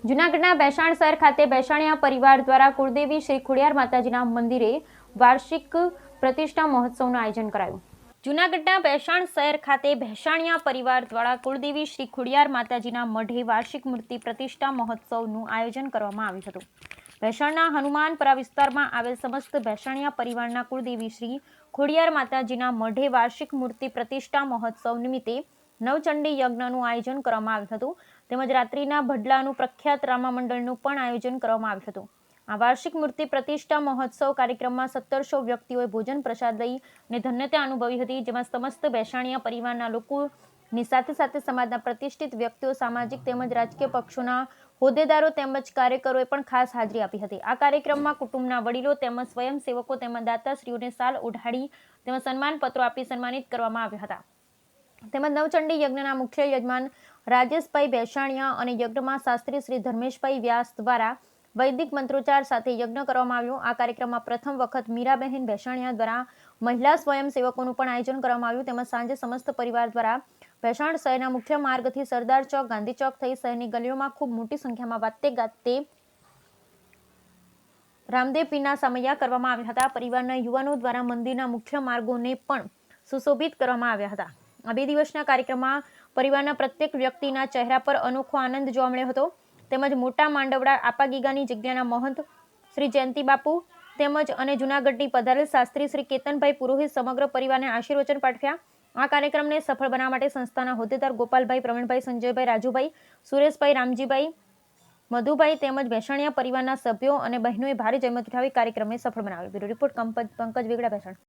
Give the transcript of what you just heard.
જૂનાગઢના ભેસાણ શહેર ખાતે ભેસાણીયા પરિવાર દ્વારા કુળદેવી શ્રી ખોડિયાર માતાજીના મંદિરે વાર્ષિક પ્રતિષ્ઠા મહોત્સવનું આયોજન કરાયું. જૂનાગઢના ભેસાણ શહેર ખાતે ભેસાણીયા પરિવાર દ્વારા કુળદેવી શ્રી ખોડિયાર માતાજીના મઢે વાર્ષિક મૂર્તિ પ્રતિષ્ઠા મહોત્સવનું આયોજન કરવામાં આવ્યું હતું. ભેસાણના હનુમાનપરા વિસ્તારમાં આવેલ સમસ્ત ભેસાણીયા પરિવારના કુળદેવી શ્રી ખોડિયાર માતાજીના મઢે વાર્ષિક મૂર્તિ પ્રતિષ્ઠા મહોત્સવ નિમિત્તે નવચંડી યજ્ઞનું આયોજન કરવામાં આવ્યું હતું. તેમજ રાત્રિના ભડલાનું પ્રખ્યાત રામા મંડળનું પણ આયોજન કરવામાં આવ્યું હતું. આ વાર્ષિક મૂર્તિ પ્રતિષ્ઠા મહોત્સવ કાર્યક્રમમાં 1700 વ્યક્તિઓએ ભોજન પ્રસાદ લઈ અને ધન્યતા અનુભવી હતી, જેમાં સમસ્ત ભેસાણીયા પરિવારના લોકોની સાથે સાથે સમાજના પ્રતિષ્ઠિત વ્યક્તિઓ, સામાજિક તેમજ રાજકીય પક્ષોના હોદ્દેદારો તેમજ કાર્યકરોએ પણ ખાસ હાજરી આપી હતી. આ કાર્યક્રમમાં કુટુંબના વડીલો તેમજ સ્વયંસેવકો તેમજ દાતાશ્રીઓને સાલ ઓઢાડી તેમજ સન્માનપત્રો આપી સન્માનિત કરવામાં આવ્યા હતા. તેમજ નવચંડી યજ્ઞના મુખ્ય યજમાન રાજેશભાઈ ભેસાણીયા અને યજ્ઞમાં શાસ્ત્રી શ્રી ધર્મેશભાઈ વ્યાસ દ્વારા વૈદિક મંત્રોચ્ચાર સાથે યજ્ઞ કરવામાં આવ્યો. આ કાર્યક્રમમાં પ્રથમ વખત મીરાબહેન ભેસાણીયા દ્વારા મહિલા સ્વયંસેવકોનું પણ આયોજન કરવામાં આવ્યું. તેમજ સાંજે સમસ્ત પરિવાર દ્વારા ભેસાણ શહેરના મુખ્ય માર્ગથી સરદાર ચોક, ગાંધી ચોક થઈ શહેરની ગલીઓમાં ખૂબ મોટી સંખ્યામાં વાતે ગાતે રામદેવ પીરના સમયા કરવામાં આવ્યા હતા. પરિવારના યુવાનો દ્વારા મંદિરના મુખ્ય માર્ગોને પણ સુશોભિત કરવામાં આવ્યા હતા. આ 2 દિવસના કાર્યક્રમમાં પરિવારના પ્રત્યેક વ્યક્તિના ચહેરા પર અનોખો આનંદ જોવા મળ્યો હતો. તેમજ મોટા માંડવડા આપાગીગાની જગ્યાના મહંત શ્રી જયંતિ બાપુ તેમજ અને જૂનાગઢની પધારેલ શાસ્ત્રી શ્રી કેતનભાઈ પુરોહિત સમગ્ર પરિવારને આશીર્વચન પાઠવ્યા. આ કાર્યક્રમને સફળ બનાવવા માટે સંસ્થાના હોદ્દેદાર ગોપાલભાઈ, પ્રવીણભાઈ, સંજયભાઈ, રાજુભાઈ, સુરેશભાઈ, રામજીભાઈ, મધુભાઈ તેમજ ભેસાણીયા પરિવારના સભ્યો અને બહેનોએ ભારે જહેમત ઉઠાવી કાર્યક્રમને સફળ બનાવ્યો. Bureau report Pankaj Vegada, Bhesan.